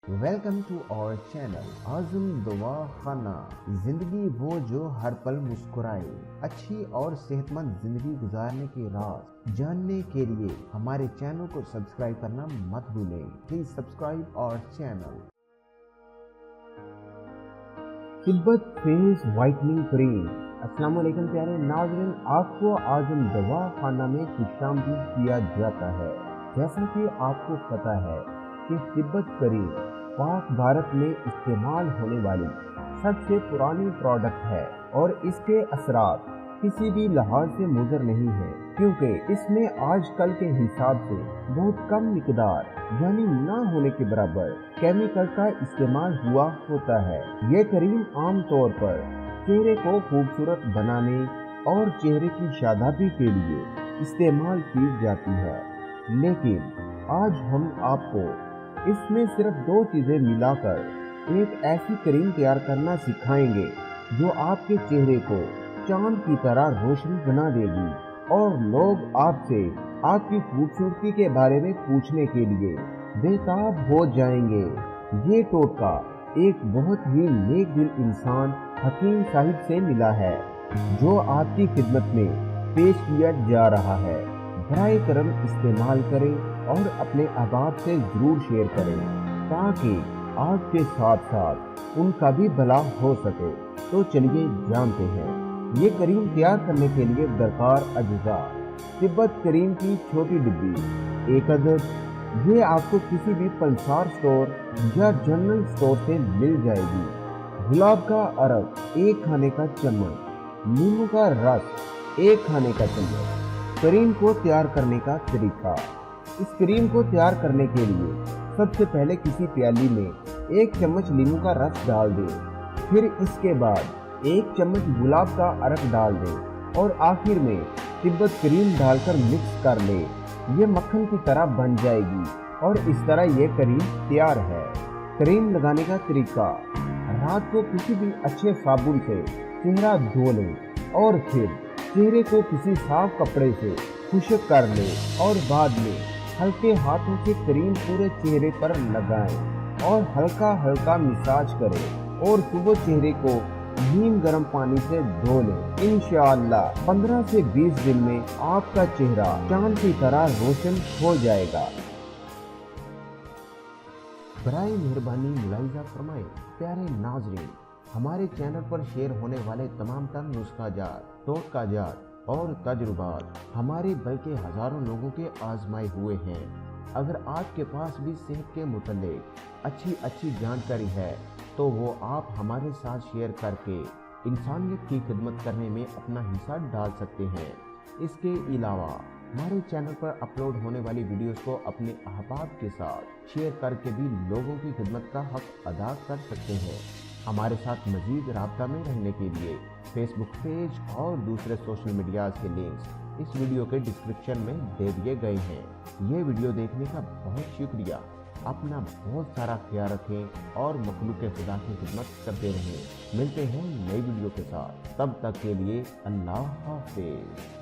Welcome to our channel आज़म दुआ खाना। जिंदगी वो जो हर पल मुस्कुराए। अच्छी और सेहतमंद जिंदगी गुजारने के राज जानने के लिए हमारे चैनल को सब्सक्राइब करना मत भूलें। Please subscribe our channel. Tibet face whitening cream. अस्सलाम वालेकुम प्यारे नाज़रीन, आपको आज़म दुआ खाना में खुशामदीद किया जाता है। जैसा कि आपको पता है कि तिब्बत क्रीम पाक भारत में इस्तेमाल होने वाली सबसे पुरानी प्रोडक्ट है और इसके असरात किसी भी लिहाज से मुज़र नहीं है, क्योंकि इसमें आजकल के हिसाब से बहुत कम मिकदार यानी ना होने के बराबर केमिकल का इस्तेमाल हुआ होता है। ये क्रीम आम तौर पर चेहरे को खूबसूरत बनाने और चेहरे की शादाबी के लिए इस्तेमाल की जाती है, लेकिन आज हम आपको इसमें सिर्फ दो चीजें मिलाकर एक ऐसी क्रीम तैयार करना सिखाएंगे जो आपके चेहरे को चांद की तरह रोशनी बना देगी और लोग आपसे आपकी खूबसूरती के बारे में पूछने के लिए बेताब हो जाएंगे। ये टोटका एक बहुत ही नेक दिल इंसान हकीम साहिब से मिला है, जो आपकी खिदमत में पेश किया जा रहा है। बराए करम इस्तेमाल करें और अपने अहबाब से जरूर शेयर करें ताकि आपके साथ साथ उनका भी भला हो सके। तो चलिए जानते हैं ये करीम तैयार करने के लिए दरकार अज्जा। तिब्बत करीम की छोटी डिब्बी 1 अदद। ये आपको किसी भी पंसार स्टोर या जनरल स्टोर से मिल जाएगी। गुलाब का अरक 1 खाने का चम्मच। नींबू का रस 1 खाने का चम्मच। क्रीम को तैयार करने का तरीका। इस क्रीम को तैयार करने के लिए सबसे पहले किसी प्याली में 1 चम्मच नींबू का रस डाल दें, फिर इसके बाद 1 चम्मच गुलाब का अरक डाल दें और आखिर में तिब्बत क्रीम डालकर मिक्स कर लें। ये मक्खन की तरह बन जाएगी और इस तरह ये क्रीम तैयार है। क्रीम लगाने का तरीका। रात को किसी भी अच्छे साबुन से चेहरा धो लें और फिर चेहरे को किसी साफ कपड़े से खुश्क कर लें और बाद में हल्के हाथों से क्रीम पूरे चेहरे पर लगाएं और हल्का हल्का मसाज करें और सुबह चेहरे को नीम गर्म पानी से धो लें। इंशाअल्लाह 15 से 20 दिन में आपका चेहरा चांद की तरह रोशन हो जाएगा। बराए मेहरबानी मुलाहिजा फरमाएं। प्यारे नाजरीन, हमारे चैनल पर शेयर होने वाले तमाम तर नुस्खाजात, टोटकाजात और तजुर्बात हमारे बल्कि हजारों लोगों के आजमाए हुए हैं। अगर आपके पास भी सेहत के मुतल्लिक अच्छी जानकारी है तो वो आप हमारे साथ शेयर करके इंसानियत की खिदमत करने में अपना हिस्सा डाल सकते हैं। इसके अलावा हमारे चैनल पर अपलोड होने वाली वीडियोस को अपने अहबाब के साथ शेयर करके भी लोगों की खिदमत का हक अदा कर सकते हैं। हमारे साथ मजीद राब्ता में रहने के लिए फेसबुक पेज और दूसरे सोशल मीडिया के लिंक्स इस वीडियो के डिस्क्रिप्शन में दे दिए गए हैं। ये वीडियो देखने का बहुत शुक्रिया। अपना बहुत सारा ख्याल रखें और मखलूक खुदा की खिदमत करते रहें। मिलते हैं नई वीडियो के साथ, तब तक के लिए अल्लाह हाफिज़।